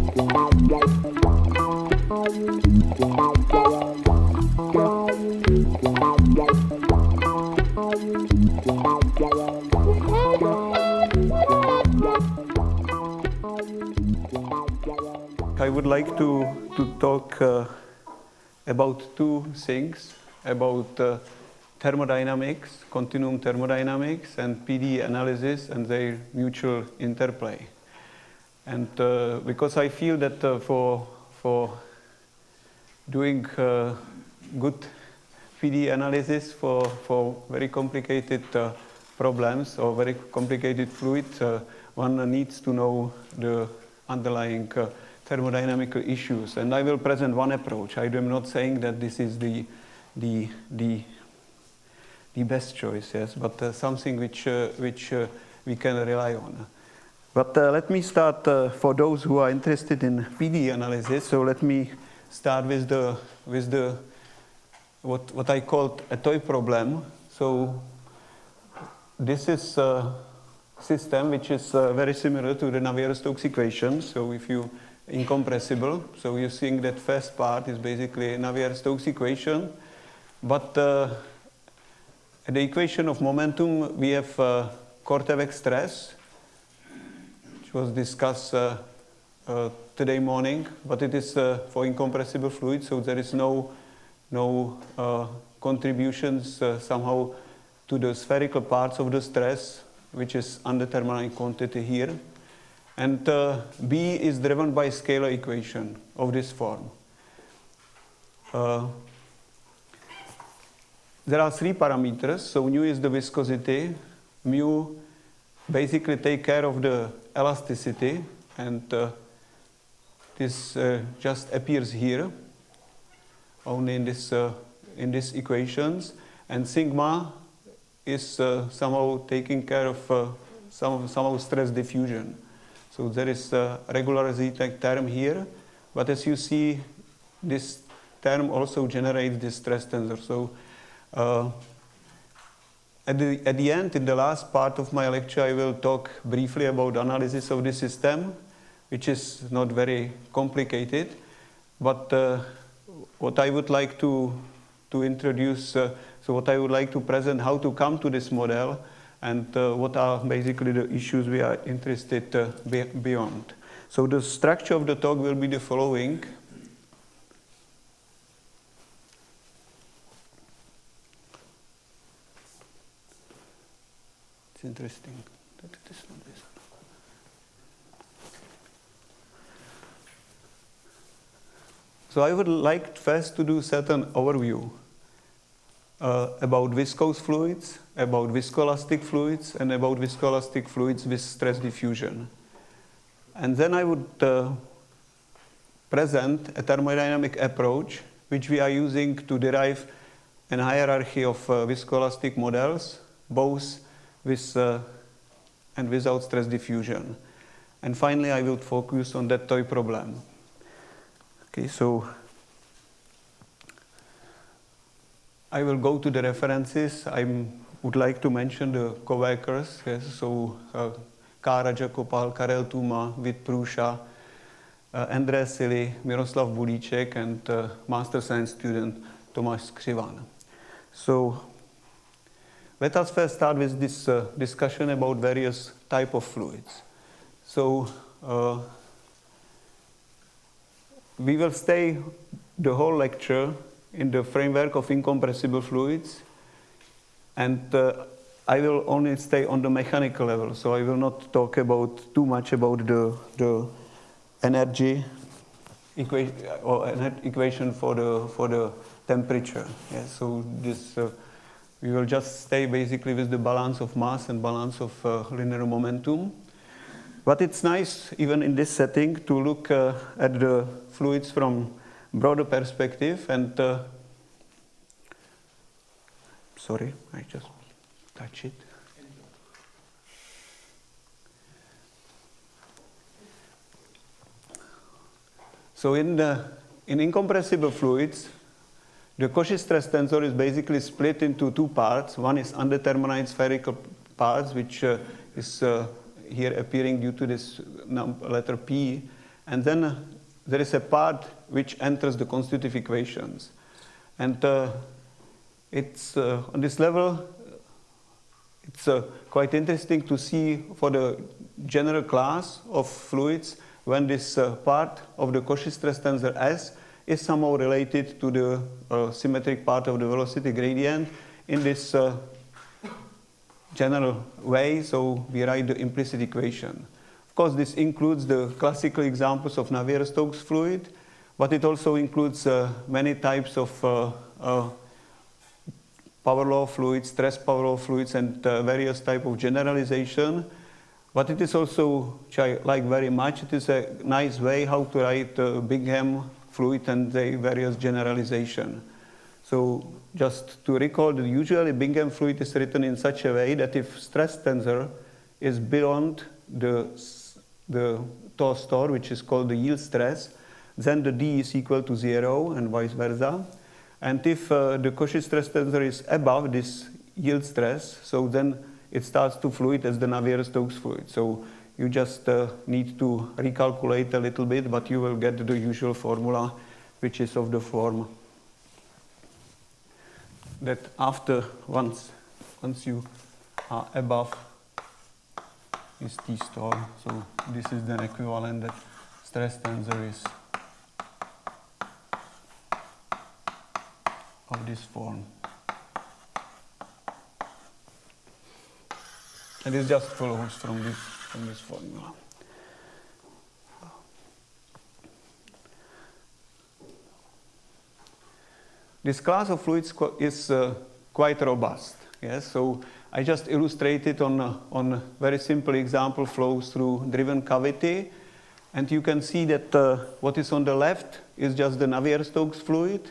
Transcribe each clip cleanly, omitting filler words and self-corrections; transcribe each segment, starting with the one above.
I would like to talk about two things, about thermodynamics, continuum thermodynamics, and PD analysis and their mutual interplay. And because I feel that for doing good PD analysis for very complicated problems or very complicated fluids, one needs to know the underlying thermodynamical issues. And I will present one approach. I am not saying that this is the best choice, yes, but something which we can rely on. But let me start for those who are interested in PD analysis. So let me start with the what I called a toy problem. So this is a system which is very similar to the Navier-Stokes equation. So if you incompressible, so you think that first part is basically Navier-Stokes equation, but at the equation of momentum we have Korteweg stress, which was discussed today morning, but it is for incompressible fluids, so there is no contributions somehow to the spherical parts of the stress, which is undetermined quantity here. And B is driven by scalar equation of this form. There are three parameters. So nu is the viscosity, mu basically take care of the elasticity, and this just appears here only in these equations, and sigma is somehow taking care of somehow stress diffusion. So there is a regularity term here, but as you see, this term also generates this stress tensor. So at the end, in the last part of my lecture, I will talk briefly about analysis of the system, which is not very complicated. But what I would like to introduce, so what I would like to present, how to come to this model, and what are basically the issues we are interested beyond. So the structure of the talk will be the following. It's interesting that it is not this. So I would like first to do certain overview about viscous fluids, about viscoelastic fluids, and about viscoelastic fluids with stress diffusion. And then I would present a thermodynamic approach which we are using to derive a hierarchy of viscoelastic models, both with and without stress diffusion. And finally, I will focus on that toy problem. Okay, so I will go to the references. I would like to mention the co-workers. Yes, so Kára Jakopal, Karel Tuma, with Prusa, Endre, Suli, Miroslav Bulicek, and master science student Tomáš Skřivan. So let us first start with this discussion about various types of fluids. So we will stay the whole lecture in the framework of incompressible fluids, and I will only stay on the mechanical level, so I will not talk about too much about the energy equation or equation for the temperature. Yeah, so this we will just stay basically with the balance of mass and balance of linear momentum. But it's nice, even in this setting, to look at the fluids from broader perspective. And sorry, I just touch it. So in incompressible fluids, the Cauchy stress tensor is basically split into two parts. One is undetermined spherical parts, which is here appearing due to this letter P, and then there is a part which enters the constitutive equations. And it's on this level, it's quite interesting to see for the general class of fluids when this part of the Cauchy stress tensor S is somehow related to the symmetric part of the velocity gradient in this general way, so we write the implicit equation. Of course, this includes the classical examples of Navier-Stokes fluid, but it also includes many types of power law fluids, stress power law fluids, and various types of generalization. But it is also, which I like very much, it is a nice way how to write Bingham fluid and the various generalization. So just to recall that usually Bingham fluid is written in such a way that if stress tensor is beyond the tau star, which is called the yield stress, then the D is equal to 0 and vice versa. And if the Cauchy stress tensor is above this yield stress, so then it starts to fluid as the Navier-Stokes fluid. So you just need to recalculate a little bit, but you will get the usual formula, which is of the form that after once you are above is T star. So this is then equivalent that stress tensor is of this form. And this just follows from this formula. This class of fluids is quite robust. Yes, so I just illustrated on very simple example flows through driven cavity, and you can see that what is on the left is just the Navier-Stokes fluid,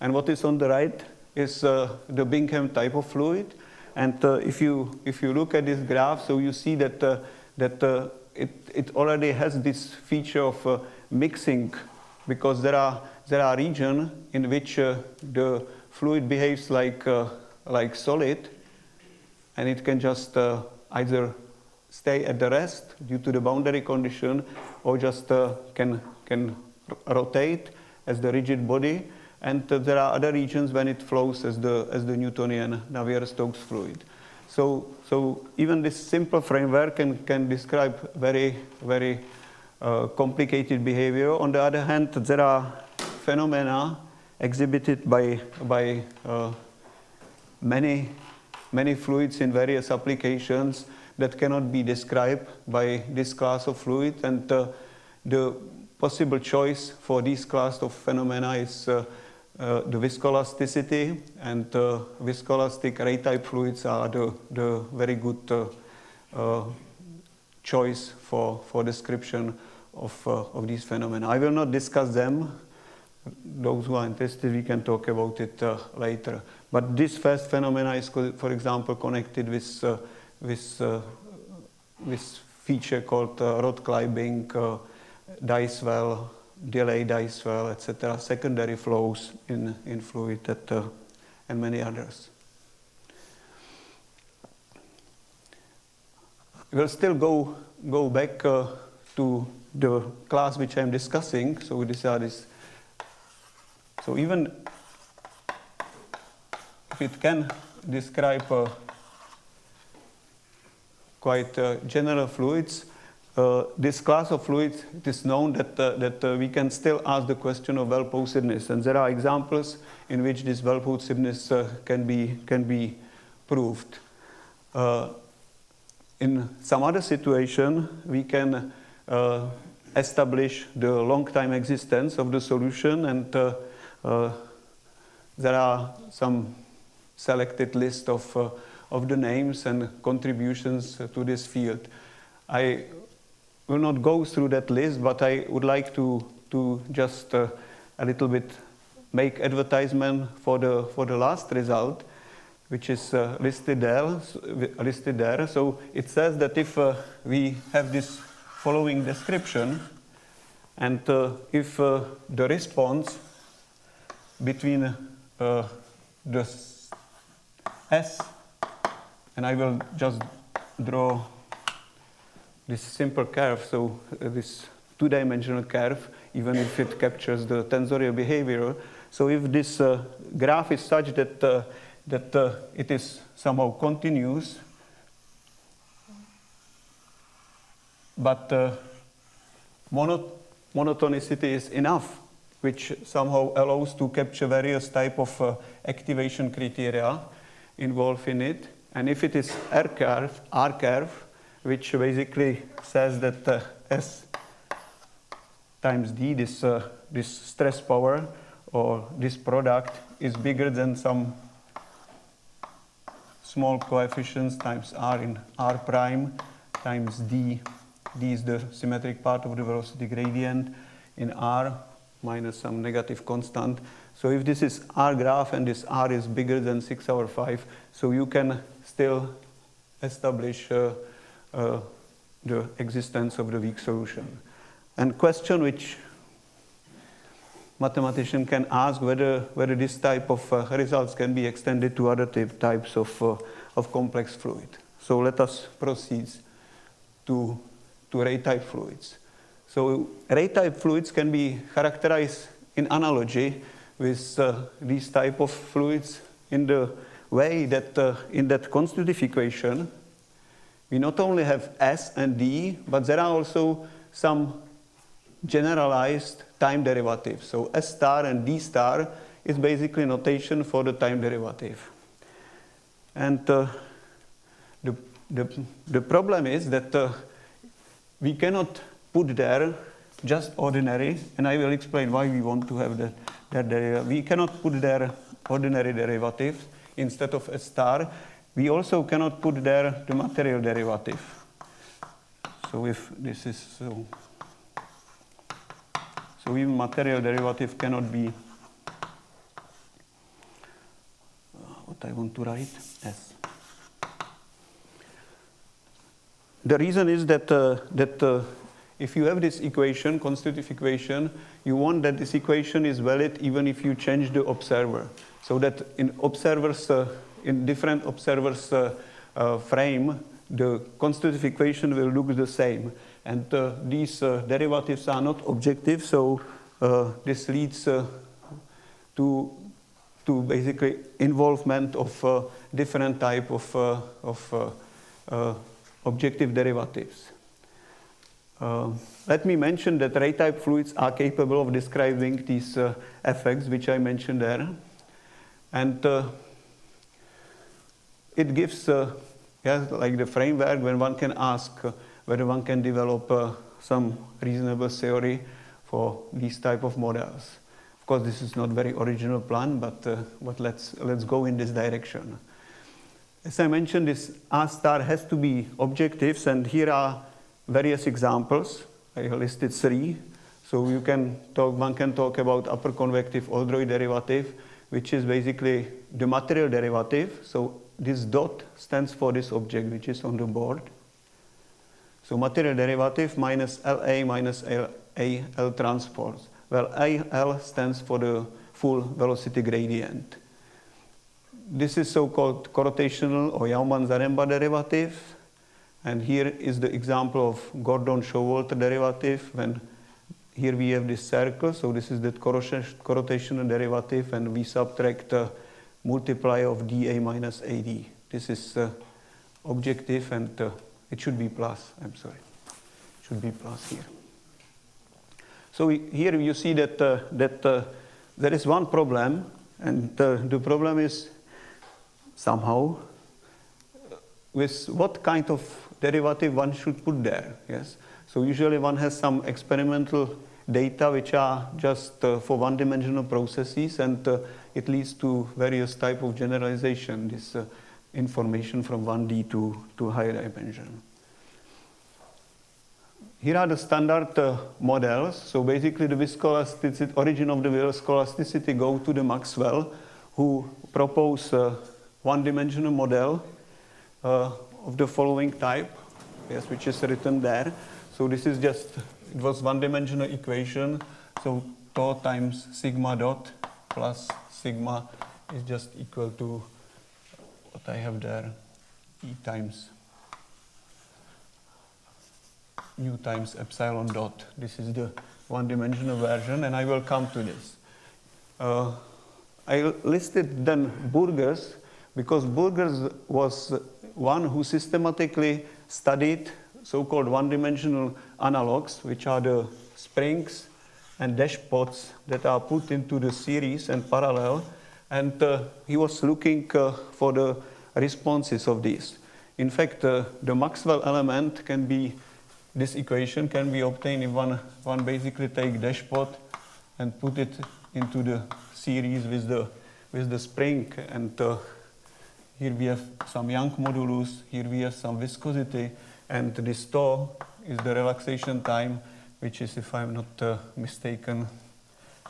and what is on the right is the Bingham type of fluid. And if you look at this graph, so you see that it already has this feature of mixing, because there are regions in which the fluid behaves like solid, and it can just either stay at the rest due to the boundary condition, or just can rotate as the rigid body. And there are other regions when it flows as the Newtonian Navier-Stokes fluid. So even this simple framework can describe very complicated behavior. On the other hand, there are phenomena exhibited by many fluids in various applications that cannot be described by this class of fluid, and the possible choice for this class of phenomena is the viscoelasticity, and viscoelastic Ratetype fluids are the very good choice for description of these phenomena. I will not discuss them. Those who are interested, we can talk about it later. But this first phenomena is, for example, connected with feature called rod climbing, dice well, delay dice well, etc., secondary flows in fluid, and many others. We'll still go back to the class which I'm discussing. So these are this. So even if it can describe quite general fluids, this class of fluids, it is known that we can still ask the question of well-posedness, and there are examples in which this well-posedness can be proved. In some other situation, we can establish the long-time existence of the solution, and there are some selected list of the names and contributions to this field. I will not go through that list, but I would like to just a little bit make advertisement for the last result, which is listed there. So it says that if we have this following description, and if the response between the S, and I will just draw this simple curve, so this two-dimensional curve, even if it captures the tensorial behavior. So if this graph is such that it is somehow continuous, but monotonicity is enough, which somehow allows to capture various type of activation criteria involved in it. And if it is R curve, which basically says that S times D, this stress power or this product is bigger than some small coefficients times R in R prime times D. D is the symmetric part of the velocity gradient in R minus some negative constant. So if this is R graph and this R is bigger than 6/5, so you can still establish the existence of the weak solution. And question which mathematician can ask whether this type of results can be extended to other types of complex fluid. So let us proceed to Ratetype fluids. So Ratetype fluids can be characterized in analogy with these type of fluids in the way that in that constitutive equation, we not only have S and D, but there are also some generalized time derivatives. So S star and D star is basically notation for the time derivative. And the problem is that we cannot put there just ordinary, and I will explain why we want to have that derivative. We cannot put there ordinary derivatives instead of S star. We also cannot put there the material derivative. So if this is so even material derivative cannot be what I want to write, S. The reason is that if you have this equation, constitutive equation, you want that this equation is valid even if you change the observer. So that in observers, in different observers frame, the constitutive equation will look the same. And these derivatives are not objective, so this leads to basically involvement of different type of objective derivatives. Let me mention that Ratetype fluids are capable of describing these effects which I mentioned there. And it gives like the framework when one can ask whether one can develop some reasonable theory for these type of models. Of course, this is not very original plan, but let's go in this direction. As I mentioned, this R star has to be objectives, and here are various examples. I listed 3. So one can talk about upper convective Oldroyd derivative, which is basically the material derivative. So this dot stands for this object which is on the board. So material derivative minus LA minus AL transport. Well, AL stands for the full velocity gradient. This is so-called corotational or Jaumann-Zaremba derivative. And here is the example of Gordon-Showalter derivative when here we have this circle. So this is the corotational derivative, and we subtract multiplier of dA minus AD. This is objective, and it should be plus. I'm sorry. It should be plus here. So here you see that there is one problem, and the problem is somehow with what kind of derivative one should put there. Yes. So usually one has some experimental data which are just for one-dimensional processes, and it leads to various type of generalization, this information from 1D to higher dimension. Here are the standard models. So basically the viscoelasticity, origin of the viscoelasticity go to the Maxwell, who propose one-dimensional model of the following type, yes, which is written there. So this is just, it was one-dimensional equation. So tau times sigma dot plus sigma is just equal to what I have there, E times mu times epsilon dot. This is the one-dimensional version, and I will come to this. I listed then Burgers, because Burgers was one who systematically studied so-called one-dimensional analogs, which are the springs and dashpots that are put into the series and parallel, and he was looking for the responses of these. In fact, the Maxwell element can be, this equation can be obtained if one basically take dashpot and put it into the series with the spring, and here we have some Young modulus, here we have some viscosity, and this tau is the relaxation time, which is, if I'm not mistaken,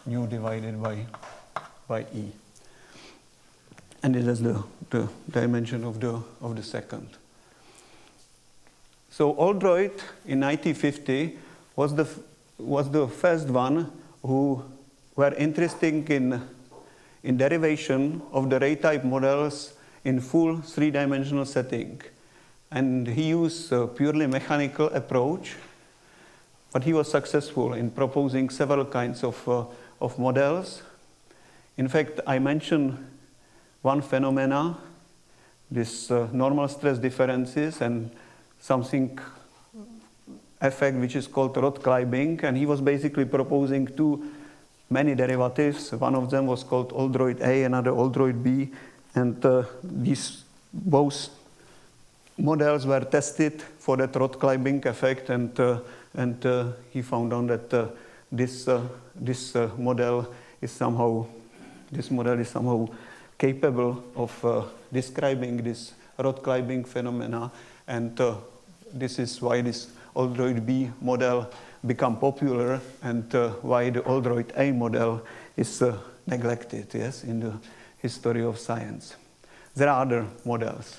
nu divided by E. And it is the dimension of the second. So Oldroyd in 1950 was the first one who were interested in derivation of the Ratetype models in full three-dimensional setting. And he used a purely mechanical approach, but he was successful in proposing several kinds of models. In fact, I mentioned one phenomena, this normal stress differences, and something effect which is called Roth-Kleibing, and he was basically proposing many derivatives. One of them was called Oldroyd A, another Oldroyd B, and these both models were tested for that Roth-Kleibing effect, and he found out that this model is somehow capable of describing this Roth-Kleibing phenomena, and this is why this Oldroyd B model become popular, and why the Oldroyd A model is neglected, yes, in the history of science. There are other models.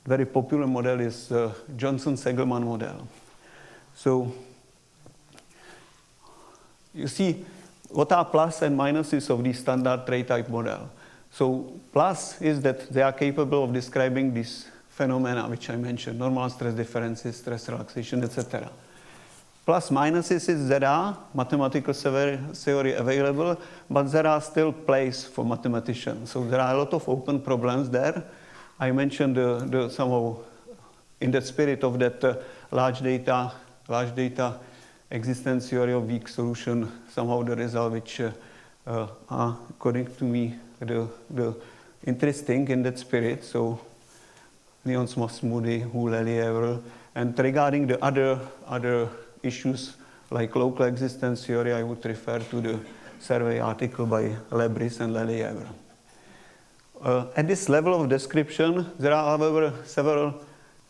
Very popular model is Johnson-Segelman model. So you see what are plus and minuses of the standard Ratetype model. So plus is that they are capable of describing these phenomena which I mentioned, normal stress differences, stress relaxation, etc. Plus minuses is there are mathematical theory available, but there are still place for mathematicians. So there are a lot of open problems there. I mentioned somehow in the spirit of that large data existence theory of weak solution, somehow the result which are, according to me, the interesting in that spirit. So Leon Moody, Hu-Lelièvre, and regarding the other issues like local existence theory, I would refer to the survey article by Lebris and Lelièvre. At this level of description, there are, however, several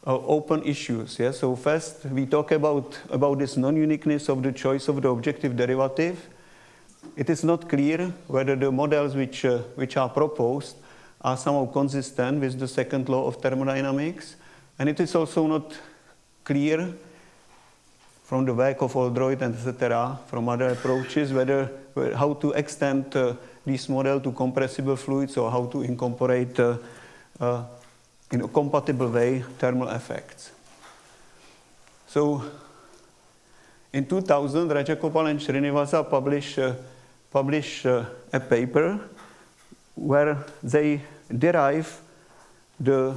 open issues. Yeah? So first, we talk about this non-uniqueness of the choice of the objective derivative. It is not clear whether the models which are proposed are somehow consistent with the second law of thermodynamics, and it is also not clear from the work of Oldroyd and etc., from other approaches, how to extend this model to compressible fluids, or how to incorporate in a compatible way thermal effects. So in 2000, Rajagopal and Srinivasa publish a paper where they derive the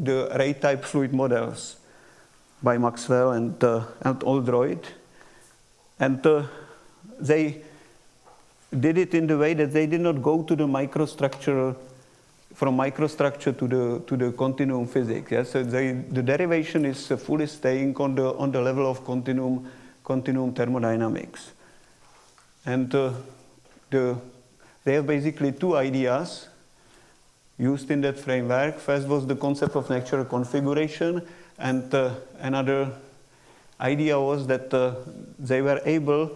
Ratetype fluid models by Maxwell and Oldroyd, and they did it in the way that they did not go to the microstructure, from microstructure to the continuum physics. Yes? So the derivation is fully staying on the level of continuum thermodynamics, and they have basically two ideas used in that framework. First was the concept of natural configuration, and another idea was that they were able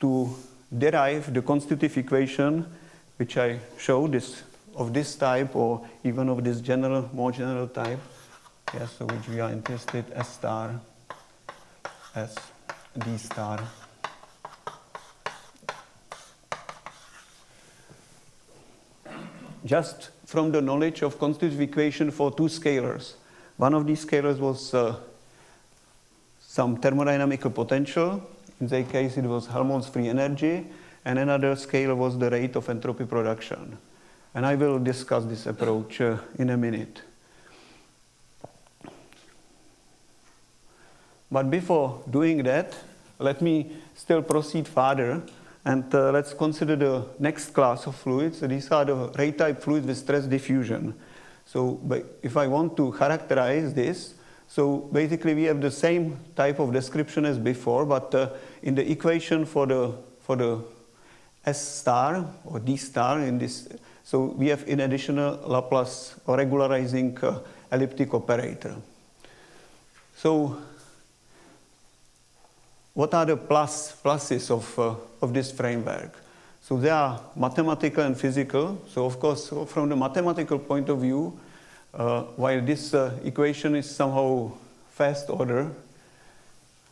to derive the constitutive equation, which I showed, of this type, or even of this more general type, yes, so which we are interested, S star, S, D star. Just from the knowledge of constitutive equation for two scalars. One of these scalars was some thermodynamical potential. In that case, it was Helmholtz free energy. And another scale was the rate of entropy production. And I will discuss this approach in a minute. But before doing that, let me still proceed further. And let's consider the next class of fluids. So these are the Ratetype fluids with stress diffusion. So if I want to characterize this, so basically we have the same type of description as before, but in the equation for the S star or D star in this, so we have in addition a Laplace or regularizing elliptic operator. So what are the pluses of this framework? So they are mathematical and physical. So of course, from the mathematical point of view, while this equation is somehow first order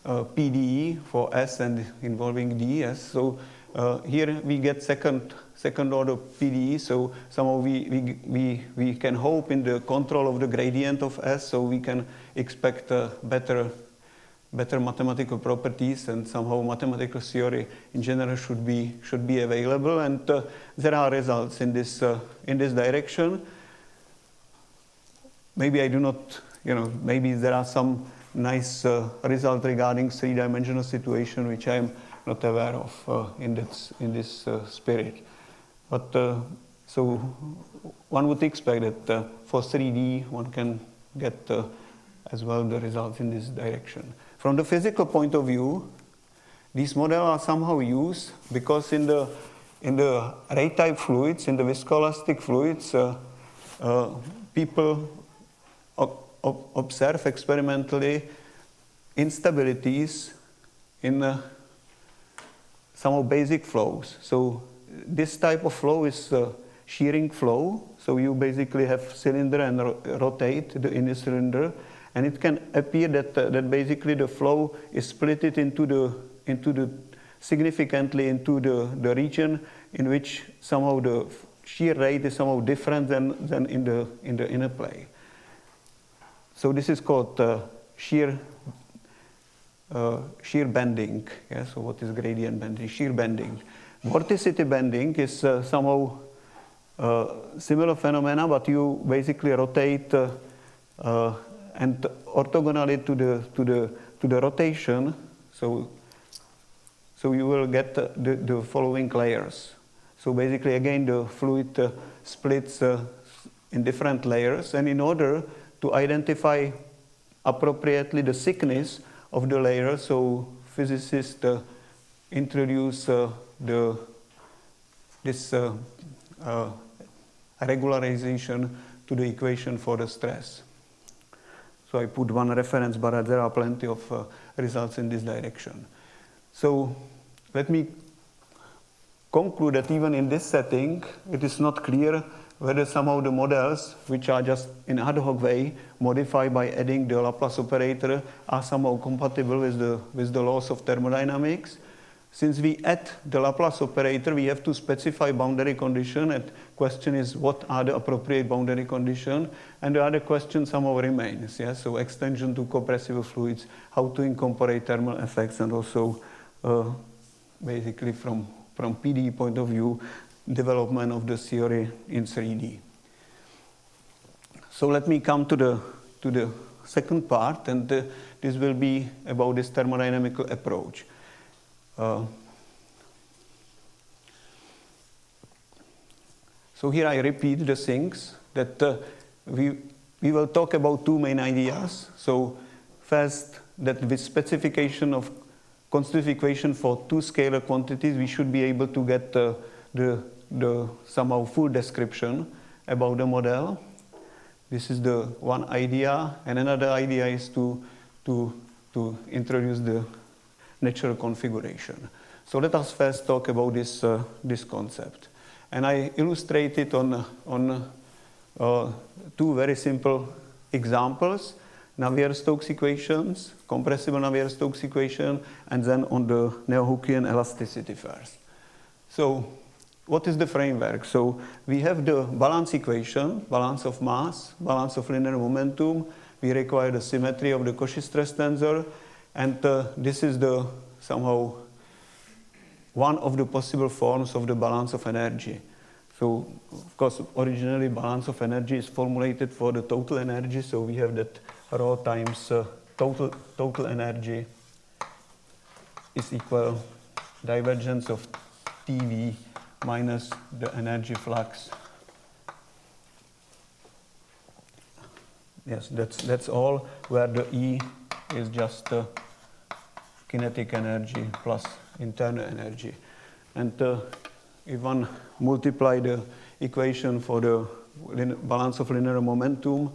PDE for S and involving ds, so here we get second order PDE. So somehow we can hope in the control of the gradient of S, so we can expect better mathematical properties, and somehow mathematical theory in general should be available, and there are results in this direction. Maybe I do not, maybe there are some nice results regarding three-dimensional situation which I am not aware of in this spirit. But so one would expect that for 3D one can get as well the results in this direction. From the physical point of view, these models are somehow used because in the Ratetype fluids, in the viscoelastic fluids, people observe experimentally instabilities in some of basic flows. So this type of flow is shearing flow. So you basically have cylinder and rotate the inner cylinder. And it can appear that basically the flow is split significantly into the region in which somehow the shear rate is somehow different than in the inner plane. So this is called shear bending. Yeah, so what is gradient bending? Shear bending. Vorticity bending is somehow similar phenomena, but you basically rotate and orthogonally to the rotation, so you will get the following layers. So basically, again, the fluid splits in different layers, and in order to identify appropriately the thickness of the layer, so physicists introduce this regularization to the equation for the stress. So I put one reference, but there are plenty of results in this direction. So let me conclude that even in this setting, it is not clear whether somehow the models, which are just in ad hoc way modified by adding the Laplace operator, are somehow compatible with the laws of thermodynamics. Since we add the Laplace operator, we have to specify boundary condition, and question is what are the appropriate boundary conditions, and the other question somehow remains. Yeah? So extension to compressible fluids, how to incorporate thermal effects, and also basically from PDE point of view, development of the theory in 3D. So let me come to the second part, and this will be about this thermodynamical approach. So here I repeat the things that we will talk about two main ideas. So first, that with specification of constitutive equation for two scalar quantities, we should be able to get the somehow full description about the model. This is the one idea, and another idea is to introduce the natural configuration. So let us first talk about this concept, and I illustrate it on two very simple examples: Navier-Stokes equations, compressible Navier-Stokes equation, and then on the Neo-Hookean elasticity first. So what is the framework? So we have the balance equation, balance of mass, balance of linear momentum. We require the symmetry of the Cauchy stress tensor. And this is the somehow one of the possible forms of the balance of energy. So, of course, originally balance of energy is formulated for the total energy. So we have that rho times total energy is equal divergence of TV minus the energy flux. Yes, that's all, where the E is just kinetic energy plus internal energy. And if one multiply the equation for the balance of linear momentum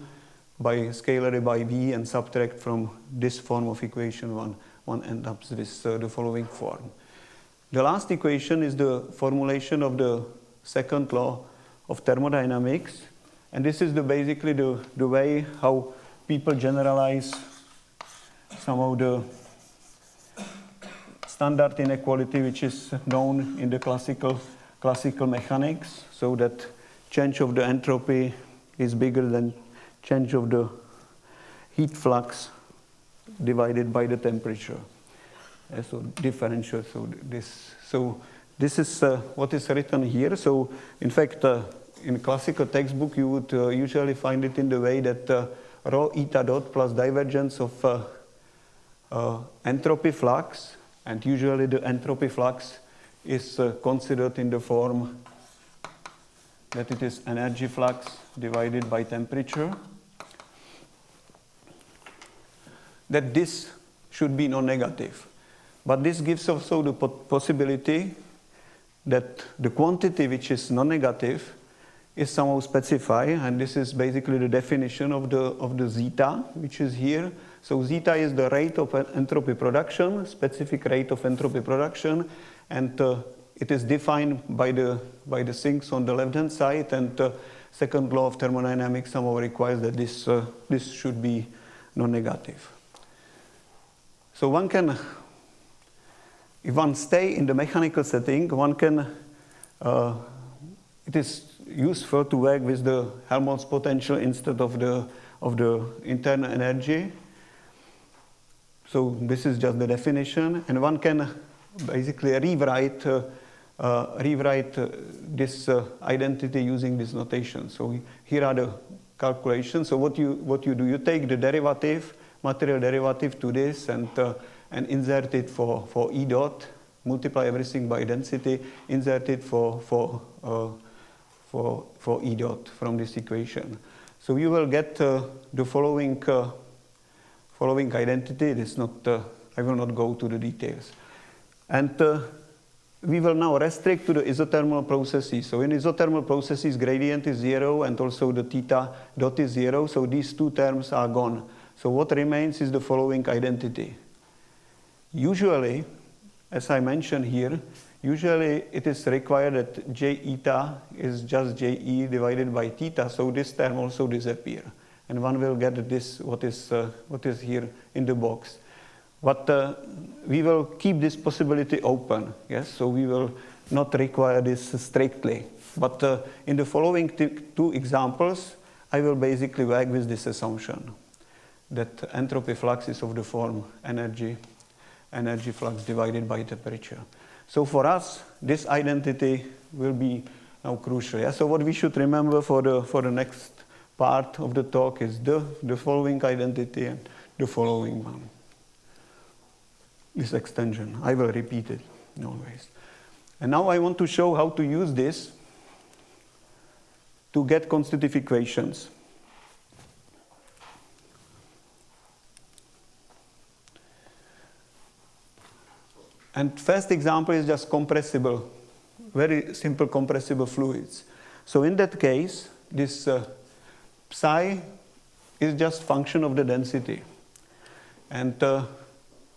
by scalar by V and subtract from this form of equation, one ends up with the following form. The last equation is the formulation of the second law of thermodynamics. And this is basically the way how people generalize some of the standard inequality which is known in the classical mechanics, so that change of the entropy is bigger than change of the heat flux divided by the temperature. So differential. So this is what is written here. So in fact, in classical textbook, you would usually find it in the way that rho eta dot plus divergence of entropy flux, and usually the entropy flux is considered in the form that it is energy flux divided by temperature. That this should be non-negative. But this gives also the possibility that the quantity which is non-negative is somehow specified, and this is basically the definition of the zeta, which is here. So zeta is the rate of entropy production, specific rate of entropy production, and it is defined by the things on the left-hand side. And second law of thermodynamics somehow requires that this should be non-negative. So one can, if one stay in the mechanical setting, one can. It is useful to work with the Helmholtz potential instead of the internal energy. So this is just the definition, and one can basically rewrite this identity using this notation. So here are the calculations. So what you do, you take the derivative, material derivative to this, and insert it for E dot, multiply everything by density, insert it for E dot from this equation. So you will get the following identity. It is not, I will not go to the details. And we will now restrict to the isothermal processes. So in isothermal processes, gradient is 0 and also the theta dot is 0. So these two terms are gone. So what remains is the following identity. Usually, as I mentioned here, usually it is required that J eta is just Je divided by theta, so this term also disappears. And one will get this, what is here in the box. But we will keep this possibility open, yes? So we will not require this strictly. But in the following two examples, I will basically work with this assumption that entropy flux is of the form energy flux divided by temperature. So for us, this identity will be now crucial. Yeah? So what we should remember for the next part of the talk is the following identity and the following one. This extension. I will repeat it always. And now I want to show how to use this to get constitutive equations. And first example is just compressible, very simple compressible fluids. So in that case, this psi is just function of the density. And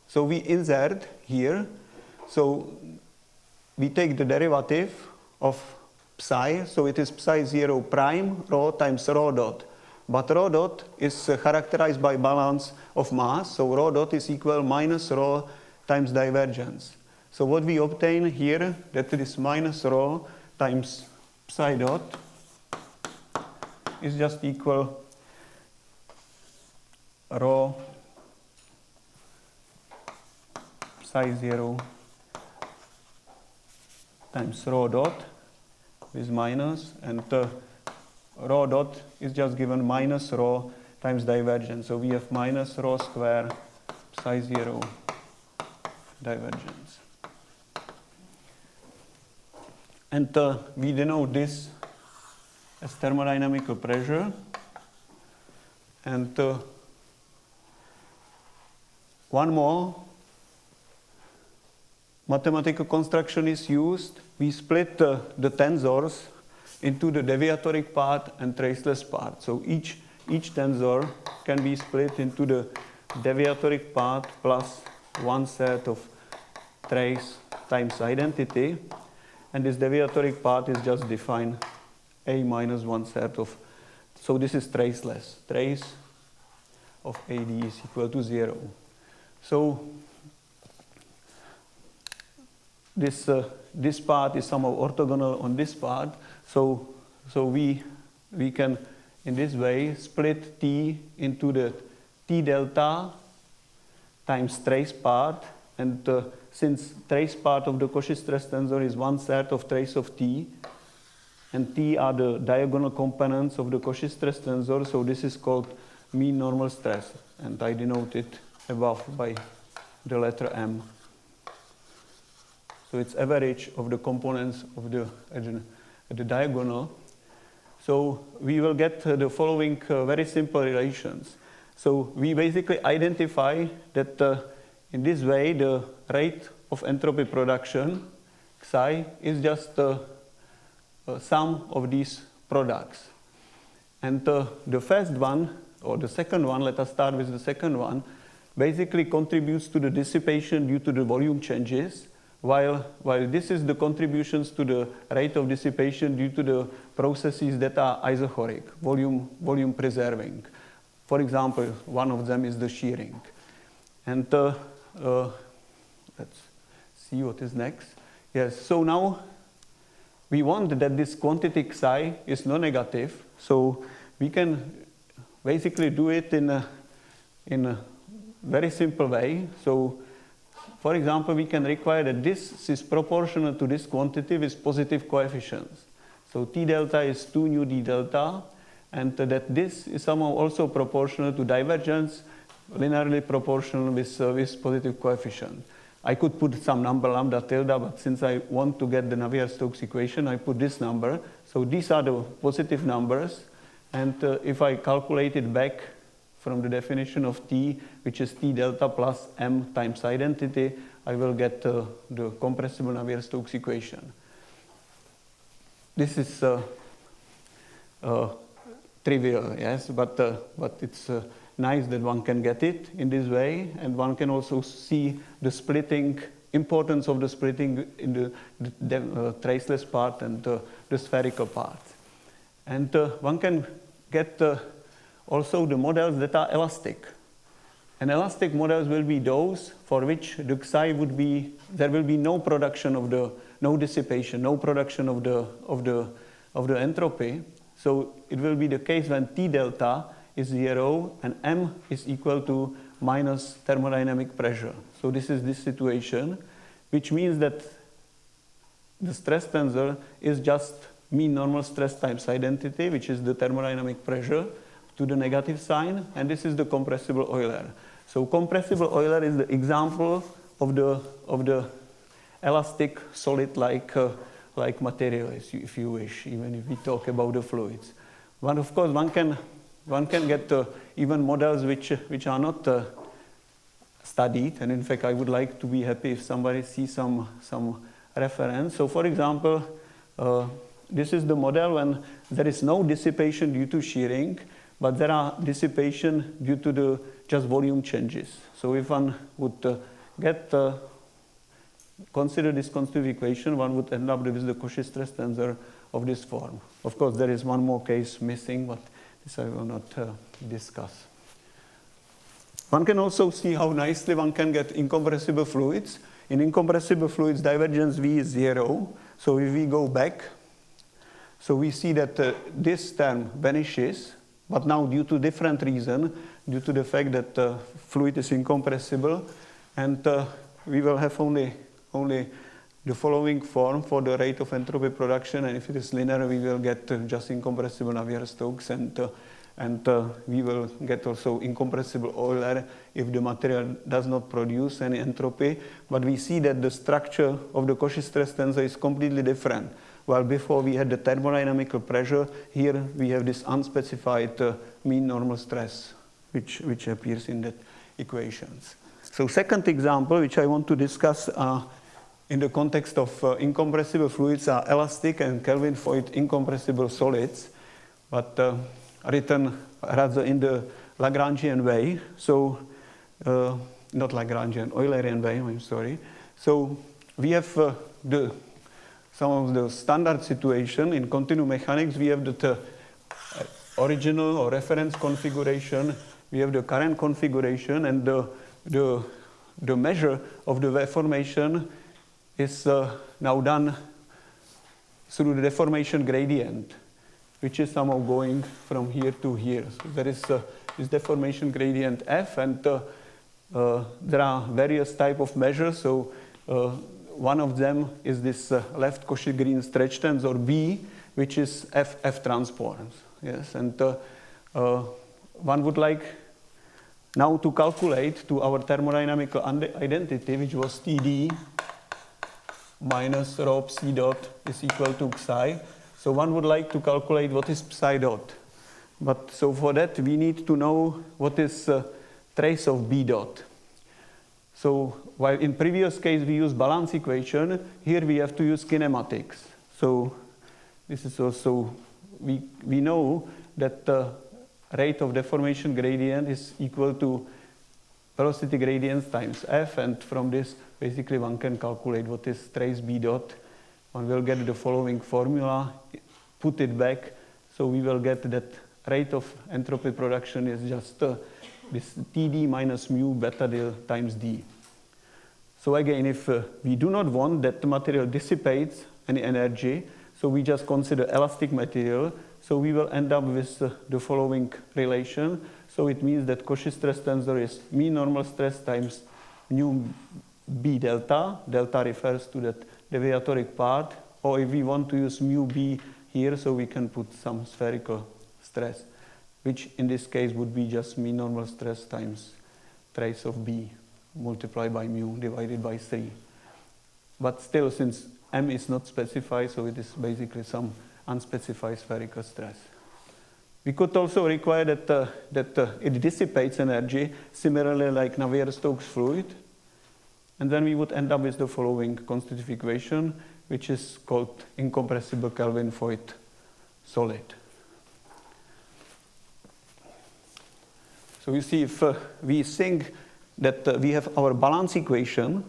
so we insert here, so we take the derivative of psi, so it is psi 0 prime rho times rho dot. But rho dot is characterized by balance of mass, so rho dot is equal minus rho times divergence. So what we obtain here, that it is minus rho times psi dot, is just equal rho psi 0 times rho dot with minus, and rho dot is just given minus rho times divergence. So we have minus rho square psi 0 divergence. And we denote this as thermodynamical pressure. And one more mathematical construction is used. We split the tensors into the deviatoric part and traceless part. So each tensor can be split into the deviatoric part plus one set of trace times identity. And this deviatoric part is just defined A minus one set of, so this is traceless. Trace of AD is equal to 0. So this part is somehow orthogonal on this part. So we can, in this way, split T into the T delta times trace part. And since trace part of the Cauchy stress tensor is one set of trace of T, and T are the diagonal components of the Cauchy stress tensor, so this is called mean normal stress. And I denote it above by the letter M. So it's average of the components of the diagonal. So we will get the following very simple relations. So we basically identify that in this way the rate of entropy production, psi, is just sum of these products. And the first one, or the second one, let us start with the second one, basically contributes to the dissipation due to the volume changes, while this is the contributions to the rate of dissipation due to the processes that are isochoric, volume preserving. For example, one of them is the shearing. And let's see what is next. Yes, so now we want that this quantity psi is non-negative, so we can basically do it in a very simple way. So, for example, we can require that this is proportional to this quantity with positive coefficients. So T delta is 2 nu d delta, and that this is somehow also proportional to divergence, linearly proportional with positive coefficient. I could put some number lambda tilde, but since I want to get the Navier-Stokes equation, I put this number. So these are the positive numbers, and if I calculate it back from the definition of T, which is T delta plus M times identity, I will get the compressible Navier-Stokes equation. This is trivial, yes, but it's nice that one can get it in this way, and one can also see the splitting, importance of the splitting in the traceless part and the spherical part. And one can get also the models that are elastic. And elastic models will be those for which the psi would be, there will be no production of no dissipation, no production of the entropy. So it will be the case when T delta is 0 and M is equal to minus thermodynamic pressure. So this is this situation, which means that the stress tensor is just mean normal stress times identity, which is the thermodynamic pressure to the negative sign, and this is the compressible Euler. So compressible Euler is the example of the elastic solid like material, if you wish, even if we talk about the fluids. But of course, one can get even models which are not studied, and in fact, I would like to be happy if somebody sees some reference. So, for example, this is the model when there is no dissipation due to shearing, but there are dissipation due to the just volume changes. So, if one would consider this constitutive equation, one would end up with the Cauchy stress tensor of this form. Of course, there is one more case missing, but this I will not discuss. One can also see how nicely one can get incompressible fluids. In incompressible fluids, divergence V is 0. So if we go back, so we see that this term vanishes, but now due to different reason, due to the fact that fluid is incompressible, and we will have only the following form for the rate of entropy production, and if it is linear, we will get just incompressible Navier-Stokes, and we will get also incompressible Euler if the material does not produce any entropy. But we see that the structure of the Cauchy stress tensor is completely different. While before we had the thermodynamical pressure, here we have this unspecified mean normal stress, which appears in the equations. So second example, which I want to discuss in the context of incompressible fluids, are elastic and Kelvin-Voigt incompressible solids, but written rather in the Lagrangian way. So not Lagrangian, Eulerian way, I'm sorry. So we have some of the standard situation in continuum mechanics. We have the original or reference configuration, we have the current configuration, and the measure of the wave formation is now done through the deformation gradient, which is somehow going from here to here. So there is this deformation gradient f, and there are various type of measures. So one of them is this left Cauchy-Green stretch tensor B, which is f transforms. Yes, and one would like now to calculate to our thermodynamical identity, which was Td minus rho psi dot is equal to psi. So one would like to calculate what is psi dot. But so for that, we need to know what is trace of B dot. So while in previous case we use balance equation, here we have to use kinematics. So this is also, we know that the rate of deformation gradient is equal to velocity gradient times f, and from this basically one can calculate what is trace B dot. One will get the following formula, put it back, so we will get that rate of entropy production is just this Td minus mu beta del times d. So again, if we do not want that the material dissipates any energy, so we just consider elastic material, so we will end up with the following relation. So it means that Cauchy stress tensor is mean normal stress times mu b delta. Delta refers to that deviatoric part, or if we want to use mu b here, so we can put some spherical stress, which in this case would be just mean normal stress times trace of b multiplied by mu divided by 3. But still, since m is not specified, so it is basically some unspecified spherical stress. We could also require that it dissipates energy, similarly like Navier-Stokes fluid, and then we would end up with the following constitutive equation, which is called incompressible Kelvin-Voigt solid. So you see, if we think that we have our balance equation,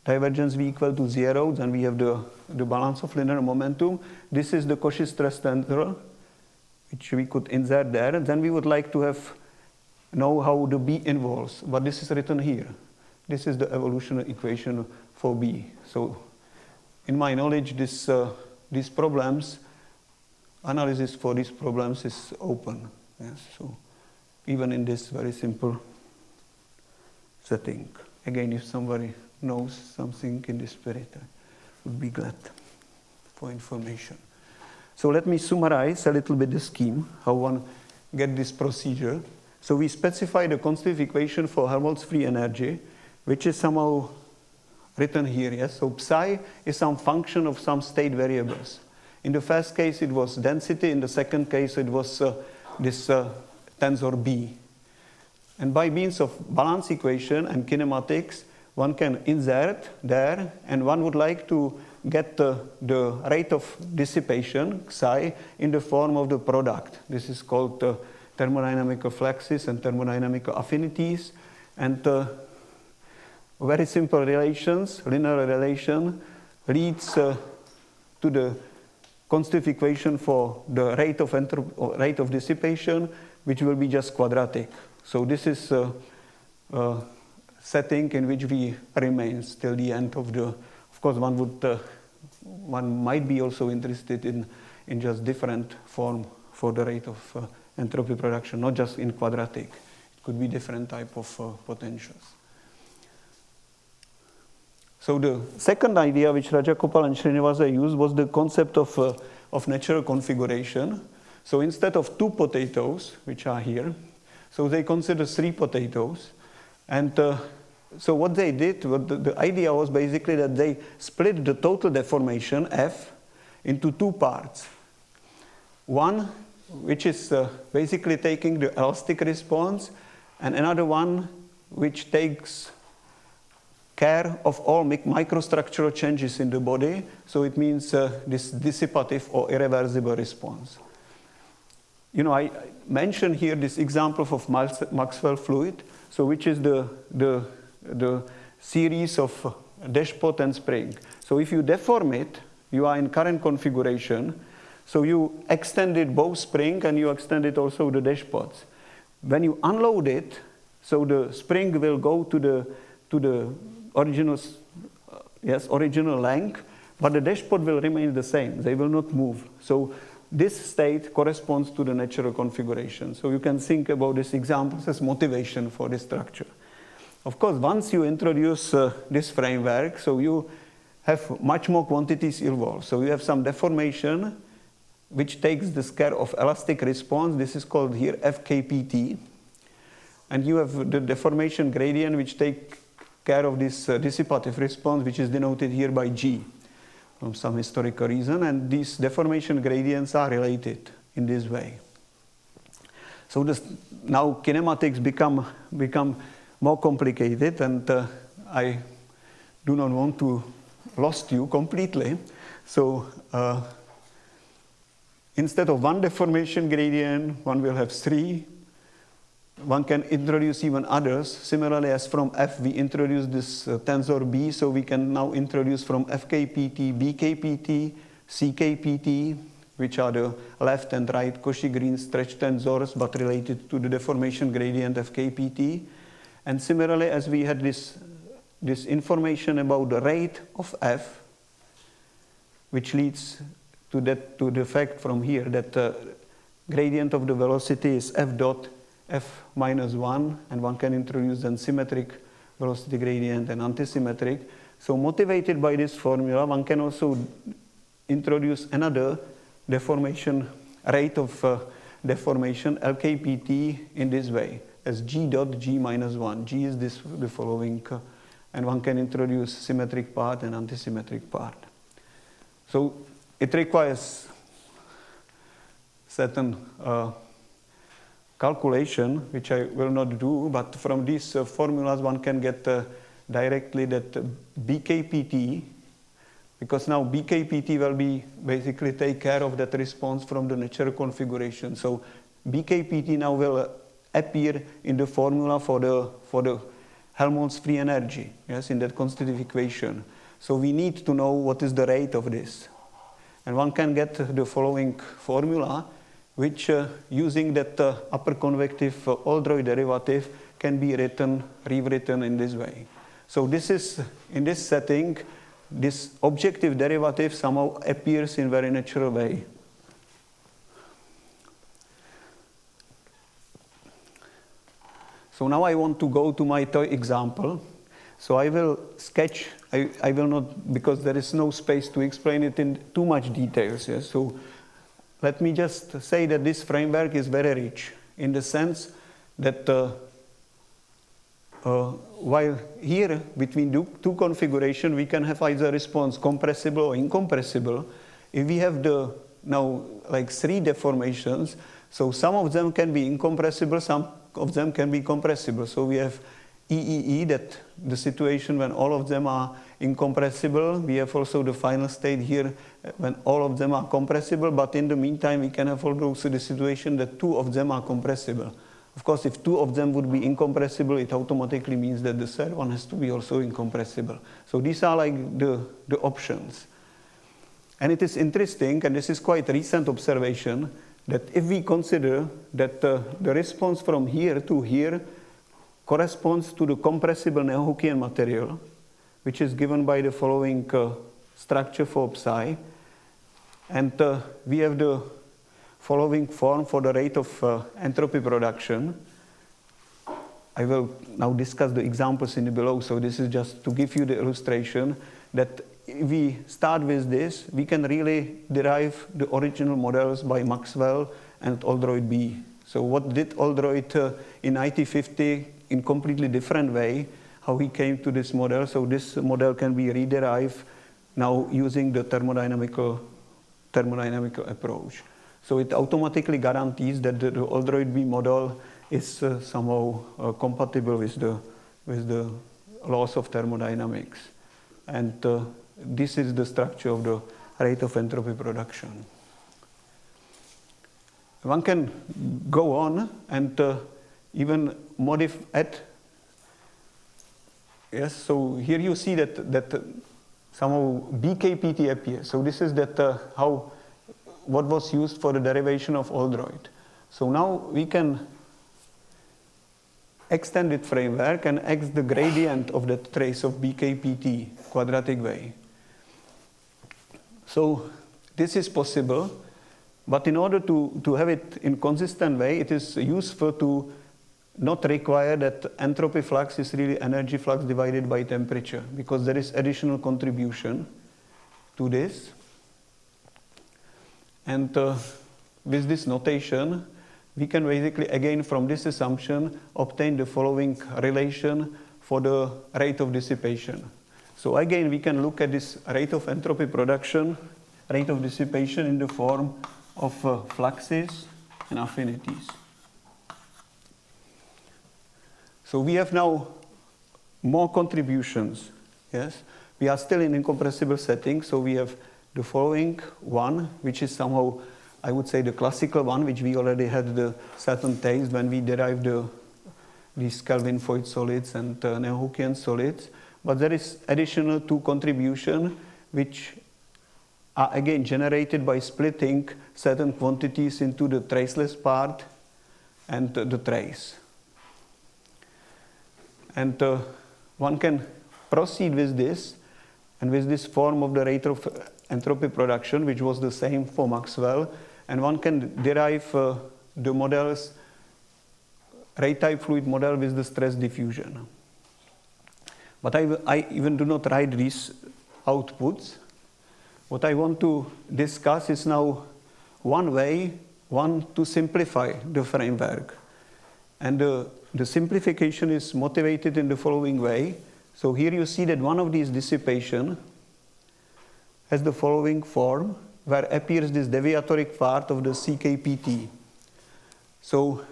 divergence V equal to 0, then we have the balance of linear momentum. This is the Cauchy stress tensor, which we could insert there. And then we would like to know how the B involves, but this is written here. This is the evolutionary equation for B. So in my knowledge, these problems, analysis for these problems is open. Yes, so even in this very simple setting. Again, if somebody knows something in this spirit, I would be glad for information. So let me summarize a little bit the scheme, how one get this procedure. So we specify the constitutive equation for Helmholtz free energy, which is somehow written here. Yes? So psi is some function of some state variables. In the first case, it was density. In the second case, it was this tensor B. And by means of balance equation and kinematics, one can insert there, and one would like to get the rate of dissipation, psi, in the form of the product. This is called thermodynamical fluxes and thermodynamical affinities. And very simple relations, linear relation, leads to the constitutive equation for the rate of dissipation, which will be just quadratic. So this is a setting in which we remain till the end of the. Of course, one might be also interested in just different form for the rate of entropy production, not just in quadratic. It could be different type of potentials. So the second idea which Rajakopal and Srinivasa used was the concept of natural configuration. So instead of 2 potatoes, which are here, so they consider 3 potatoes. And so what they did, the idea was basically that they split the total deformation, F, into 2 parts. One, which is basically taking the elastic response, and another one which takes care of all microstructural changes in the body. So it means this dissipative or irreversible response. You know, I mentioned here this example of Maxwell fluid, so which is the series of dashpot and spring. So if you deform it, you are in current configuration. So you extended both spring and you extended also the dashpots. When you unload it, so the spring will go to the original length, but the dashpot will remain the same. They will not move. So this state corresponds to the natural configuration. So you can think about these examples as motivation for this structure. Of course, once you introduce this framework, so you have much more quantities involved. So you have some deformation, which takes this care of elastic response. This is called here FKPT. And you have the deformation gradient, which takes care of this dissipative response, which is denoted here by G from some historical reason. And these deformation gradients are related in this way. So now kinematics become more complicated, and I do not want to lost you completely. So instead of 1 deformation gradient, one will have 3. One can introduce even others. Similarly, as from F, we introduce this tensor B, so we can now introduce from FKPT, BKPT, CKPT, which are the left and right Cauchy-Green stretch tensors, but related to the deformation gradient FKPT. And similarly, as we had this information about the rate of F, which leads to the fact from here that gradient of the velocity is F dot F minus 1, and one can introduce then symmetric velocity gradient and antisymmetric. So motivated by this formula, one can also introduce another deformation rate of deformation, LKPT, in this way, as G dot G minus 1. G is the following, and one can introduce symmetric part and antisymmetric part. So it requires certain calculation, which I will not do, but from these formulas one can get directly that BKPT, because now BKPT will be basically take care of that response from the natural configuration. So BKPT now will appear in the formula for the Helmholtz free energy, yes, in that constitutive equation. So we need to know what is the rate of this. And one can get the following formula, which using that upper convective Oldroyd derivative can be rewritten in this way. So this is, in this setting, this objective derivative somehow appears in very natural way. So now I want to go to my toy example. So I will sketch, I will not, because there is no space to explain it in too much details. Yes? So let me just say that this framework is very rich in the sense that while here between two configurations we can have either response compressible or incompressible, if we have now like 3 deformations, so some of them can be incompressible, some of them can be compressible. So we have EEE, that the situation when all of them are incompressible. We have also the final state here when all of them are compressible, but in the meantime we can have also the situation that 2 of them are compressible. Of course, if 2 of them would be incompressible, it automatically means that the third one has to be also incompressible. So these are like the options. And it is interesting, and this is quite recent observation, that if we consider that the response from here to here corresponds to the compressible Neo-Hookean material, which is given by the following structure for psi. And we have the following form for the rate of entropy production. I will now discuss the examples in the below. So this is just to give you the illustration that if we start with this, we can really derive the original models by Maxwell and Oldroyd B. So what did Oldroyd in 1950 in completely different way, how he came to this model. So this model can be re-derived now using the thermodynamical approach. So it automatically guarantees that the Oldroyd B model is somehow compatible with the laws of thermodynamics. And this is the structure of the rate of entropy production. One can go on and even add. Yes, so here you see that somehow BKPT appears. So this is what was used for the derivation of Oldroyd. So now we can extended framework and x the gradient of that trace of BKPT quadratic way. So this is possible, but in order to have it in consistent way, it is useful to not require that entropy flux is really energy flux divided by temperature, because there is additional contribution to this. And with this notation, we can basically, again, from this assumption, obtain the following relation for the rate of dissipation. So again, we can look at this rate of entropy production, rate of dissipation in the form of fluxes and affinities. So we have now more contributions. Yes, we are still in incompressible setting, so we have the following one, which is somehow, I would say, the classical one, which we already had the certain taste when we derived these Kelvin-Voigt solids and Neo-Hookean solids. But there is additional two contributions, which are again generated by splitting certain quantities into the traceless part and the trace. And one can proceed with this, and with this form of the rate of entropy production, which was the same for Maxwell, and one can derive the models, Ratetype fluid model with the stress diffusion. But I even do not write these outputs. What I want to discuss is now one to simplify the framework. And the simplification is motivated in the following way. So here you see that one of these dissipation has the following form, where appears this deviatoric part of the CKPT. So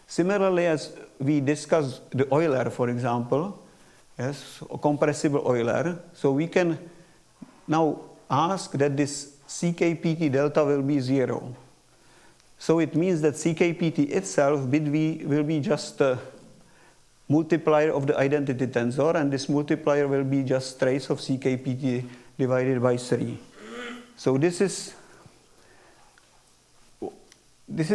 similarly as we discussed the Euler, for example, yes, a compressible Euler, so we can now ask that this CKPT delta will be 0. So it means that CKPT itself will be just a multiplier of the identity tensor, and this multiplier will be just trace of CKPT divided by 3. So this is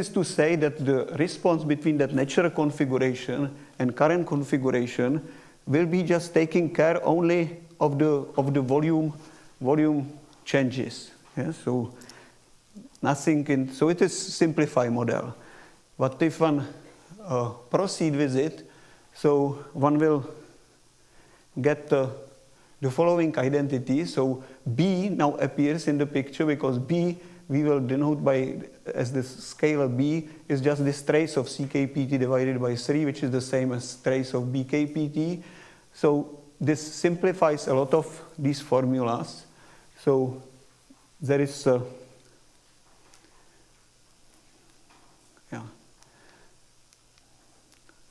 to say that the response between that natural configuration and current configuration will be just taking care only of the volume changes. Yeah? So nothing so it is simplified model. But if one proceed with it, so one will get the following identity. So B now appears in the picture, because B we will denote as this scalar B is just this trace of CKPT divided by 3, which is the same as trace of BKPT. So this simplifies a lot of these formulas. So there is yeah,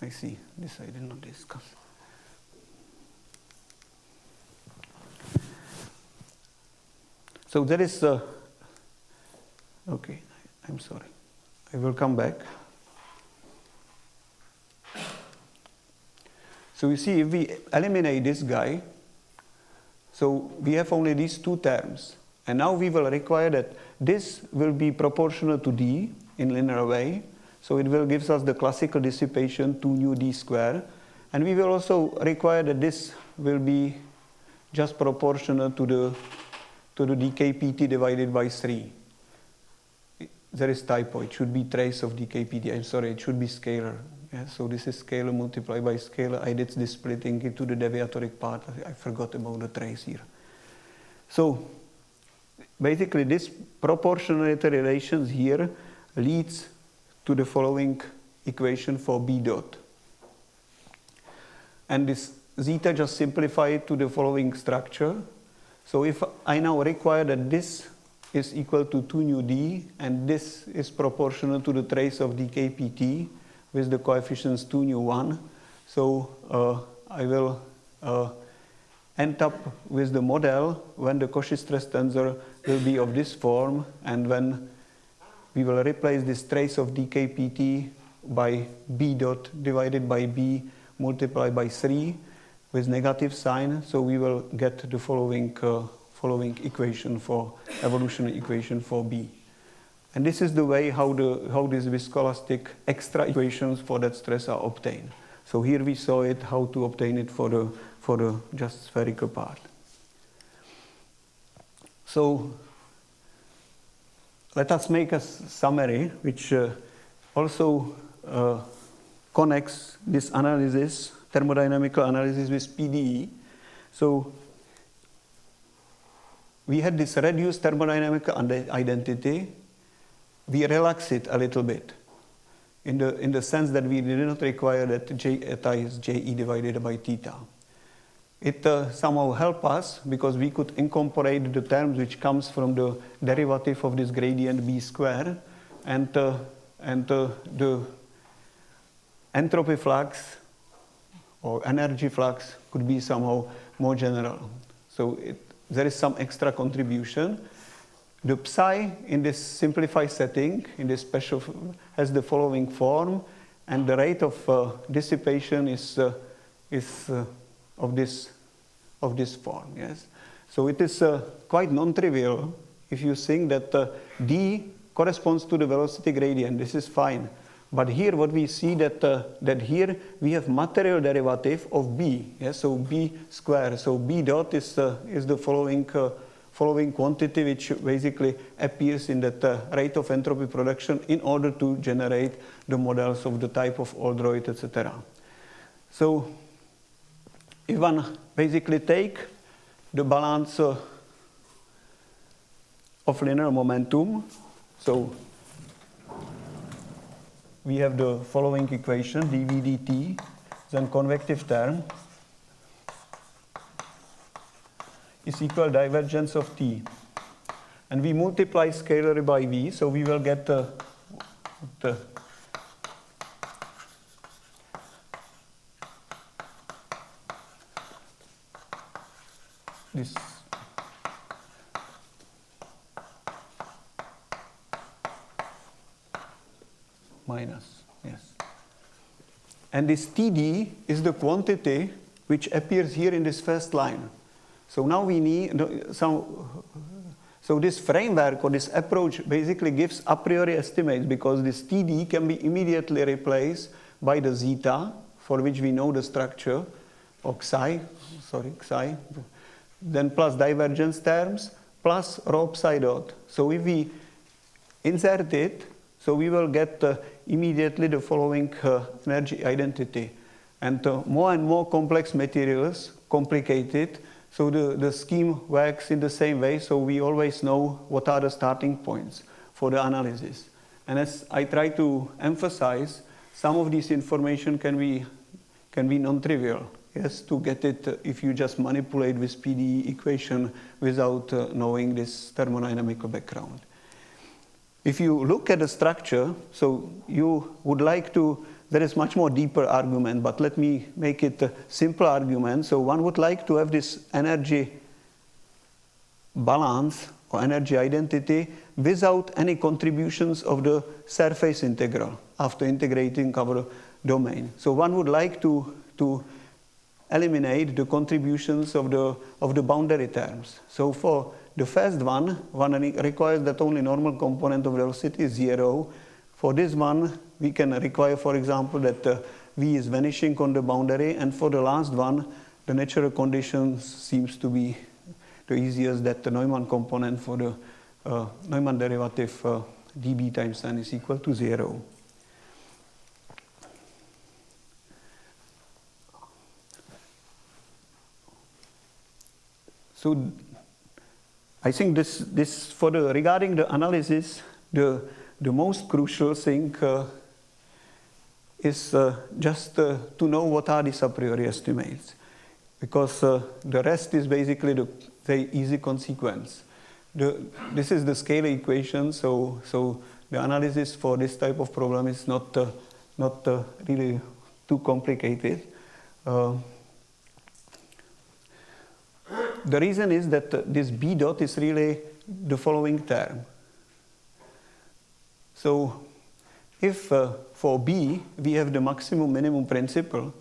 I see, this I did not discuss. So there is okay, I'm sorry, I will come back. So you see, if we eliminate this guy, so we have only these two terms. And now we will require that this will be proportional to d in linear way. So it will give us the classical dissipation 2 nu d square. And we will also require that this will be just proportional to the dkpt divided by 3. There is typo. It should be trace of dkpt. I'm sorry, it should be scalar. Yeah, so this is scalar multiplied by scalar. I did this splitting into the deviatoric part. I forgot about the trace here. So basically this proportionality relations here leads to the following equation for B dot. And this zeta just simplified to the following structure. So if I now require that this is equal to 2 nu d and this is proportional to the trace of dkpt with the coefficients 2 nu 1, so I will end up with the model when the Cauchy stress tensor will be of this form, and when we will replace this trace of dkpt by b dot divided by b multiplied by 3 with negative sign, so we will get the following equation for evolutionary equation for B. And this is the way how these viscoelastic extra equations for that stress are obtained. So here we saw it how to obtain it for the just spherical part. So let us make a summary which also connects this analysis, thermodynamical analysis, with PDE. So we had this reduced thermodynamical identity. We relax it a little bit in the sense that we did not require that J eta is JE divided by theta. It somehow helped us because we could incorporate the terms which comes from the derivative of this gradient B square, and the entropy flux or energy flux could be somehow more general. So there is some extra contribution. The psi in this simplified setting, in this special, has the following form, and the rate of dissipation is of this form. Yes, so it is quite non-trivial if you think that d corresponds to the velocity gradient. This is fine. But here what we see that here we have material derivative of B, yes, so B square. So B dot is the following quantity which basically appears in that rate of entropy production in order to generate the models of the type of Oldroyd, etc. So if one basically take the balance of linear momentum, so we have the following equation, dv dt, then convective term is equal divergence of t. And we multiply scalarly by v, so we will get this minus, yes. And this Td is the quantity which appears here in this first line. So now we need so this framework or this approach basically gives a priori estimates, because this Td can be immediately replaced by the zeta, for which we know the structure, or xi, then plus divergence terms, plus rho psi dot. So if we insert it, so we will get immediately the following energy identity. And more and more complex materials complicate it, so the scheme works in the same way, so we always know what are the starting points for the analysis. And as I try to emphasize, some of this information can be non-trivial. Yes, to get it if you just manipulate with PDE equation without knowing this thermodynamical background. If you look at the structure, so you would like to, there is much more deeper argument, but let me make it a simple argument. So one would like to have this energy balance or energy identity without any contributions of the surface integral after integrating our domain. So one would like to eliminate the contributions of the boundary terms. So for the first one requires that only normal component of velocity is 0. For this one, we can require, for example, that v is vanishing on the boundary, and for the last one, the natural condition seems to be the easiest, that the Neumann component for the Neumann derivative dB times n is equal to 0. So I think this for the regarding the analysis, the most crucial thing is just to know what are these a priori estimates, because the rest is basically the easy consequence. This is the scalar equation, so the analysis for this type of problem is not really too complicated. The reason is that this B dot is really the following term. So if for B we have the maximum minimum principle,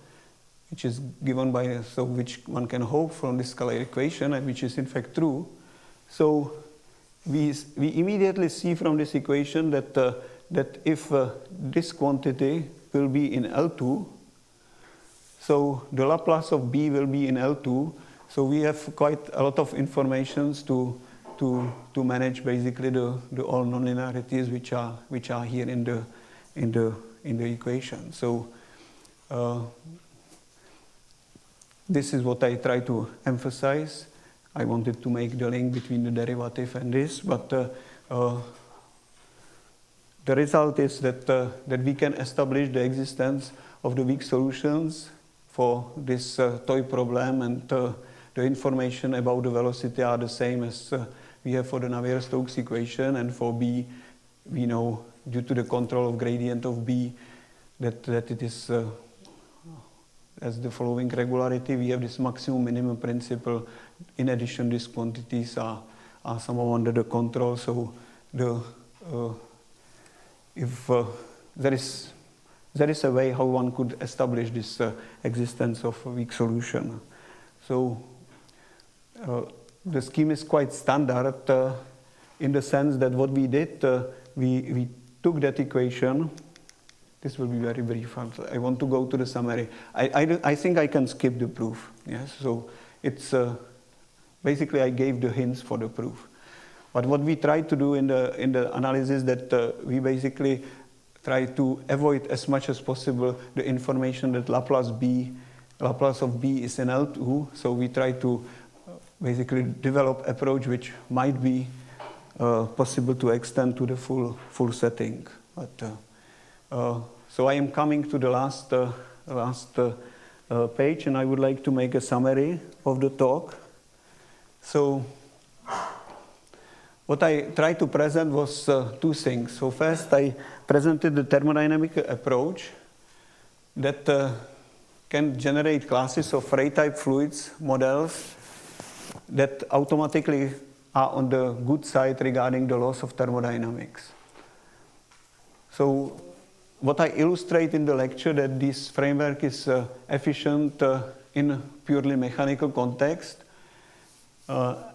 which is given by, so which one can hope from this scalar equation, and which is in fact true, so we immediately see from this equation that if this quantity will be in L2, so the Laplace of B will be in L2. So we have quite a lot of information to manage basically the all nonlinearities which are here in the equation. So this is what I try to emphasize. I wanted to make the link between the derivative and this, but the result is that we can establish the existence of the weak solutions for this toy problem, and the information about the velocity are the same as we have for the Navier-Stokes equation, and for B we know, due to the control of gradient of B, that it is as the following regularity. We have this maximum minimum principle. In addition, these quantities are somehow under the control. So if there is a way how one could establish this existence of a weak solution. So the scheme is quite standard in the sense that what we did, we took that equation. This will be very brief. I want to go to the summary. I think I can skip the proof. Yes, so it's basically I gave the hints for the proof. But what we try to do in the analysis, that we basically try to avoid as much as possible the information that Laplace of B is in L2. So we try to basically develop approach which might be possible to extend to the full setting. But so I am coming to the last page, and I would like to make a summary of the talk. So what I tried to present was two things. So first I presented the thermodynamic approach that can generate classes of Ratetype fluids models that automatically are on the good side regarding the laws of thermodynamics. So what I illustrate in the lecture, that this framework is efficient in purely mechanical context. But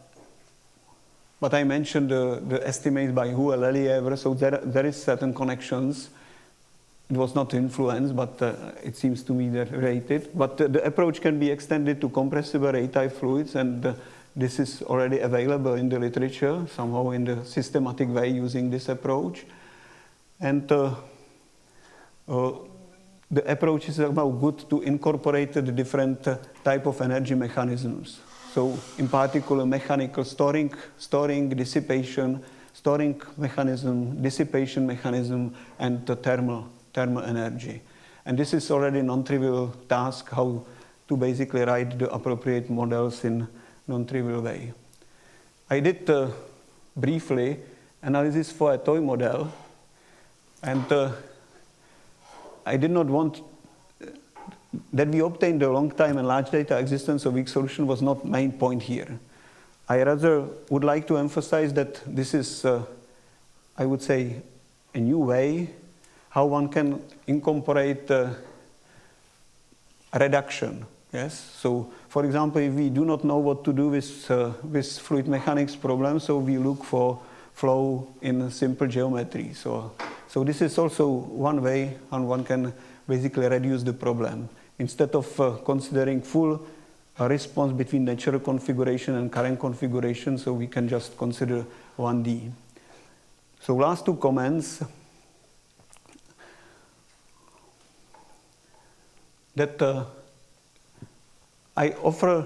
I mentioned the estimates by Hu and Lelièvre, so there is certain connections. It was not influenced, but it seems to me that related. But the approach can be extended to compressible Ratetype fluids, and this is already available in the literature, somehow in the systematic way using this approach. And the approach is about good to incorporate the different type of energy mechanisms. So in particular, mechanical storing dissipation, storing mechanism, dissipation mechanism, and the thermal energy. And this is already a non-trivial task, how to basically write the appropriate models in non-trivial way. I did briefly analysis for a toy model, and I did not want that we obtained a long time and large data existence of weak solution was not main point here. I rather would like to emphasize that this is, I would say, a new way how one can incorporate reduction. Yes. So, for example, if we do not know what to do with fluid mechanics problems, so we look for flow in simple geometry. So this is also one way how one can basically reduce the problem. Instead of considering full response between natural configuration and current configuration, so we can just consider 1D. So last two comments. That I offer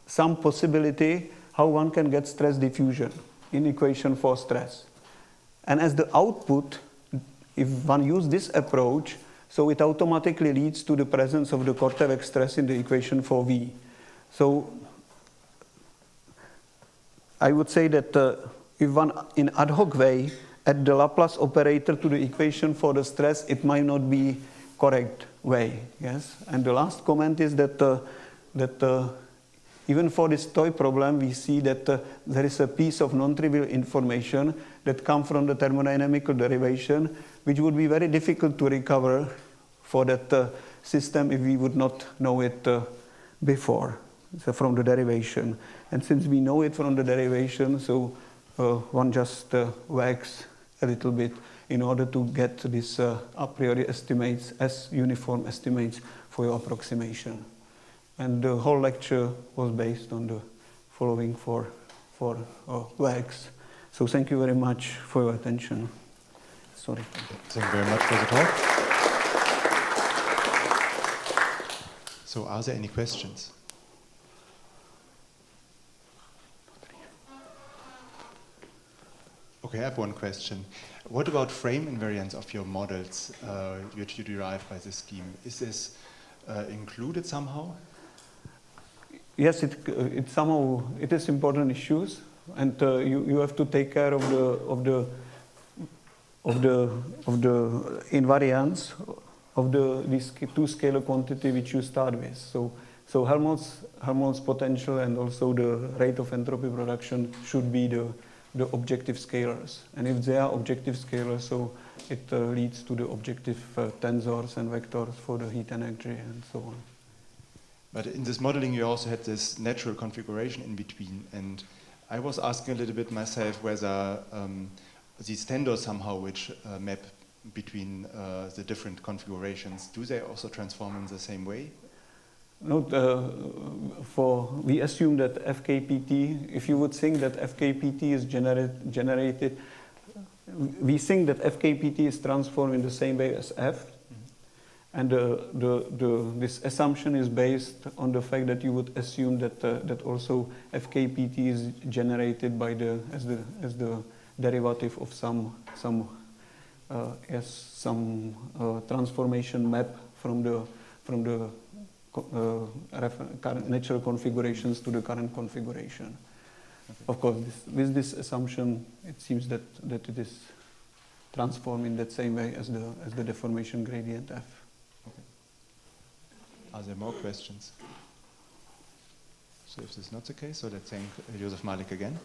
some possibility how one can get stress diffusion in equation for stress. And as the output, if one uses this approach, so it automatically leads to the presence of the Korteweg stress in the equation for V. So I would say that if one, in ad hoc way, add the Laplace operator to the equation for the stress, it might not be correct way. Yes. And the last comment is that even for this toy problem, we see that there is a piece of non-trivial information that comes from the thermodynamical derivation, which would be very difficult to recover for that system if we would not know it before, so from the derivation. And since we know it from the derivation, so one just works a little bit in order to get this a priori estimates as uniform estimates for your approximation. And the whole lecture was based on the following four works. So thank you very much for your attention. Sorry. Thank you very much for the talk. So are there any questions? Okay, I have one question. What about frame invariance of your models which you derive by this scheme? Is this included somehow? Yes, it somehow it is important issues, and you have to take care of the invariance of this two-scalar quantity which you start with. So Helmholtz potential and also the rate of entropy production should be the objective scalars. And if they are objective scalars, so it leads to the objective tensors and vectors for the heat energy and so on. But in this modeling, you also had this natural configuration in between. And I was asking a little bit myself whether these tensors somehow which map between the different configurations, do they also transform in the same way? No, we assume that FKPT, if you would think that FKPT is generated, we think that FKPT is transformed in the same way as F. And this assumption is based on the fact that you would assume that also FKPT is generated by as the derivative of some transformation map from the natural configurations to the current configuration. Okay. Of course, with this assumption, it seems that it is transformed in that same way as the deformation gradient F. Okay. Are there more questions? So if this is not the case, so let's thank Josef Málek again.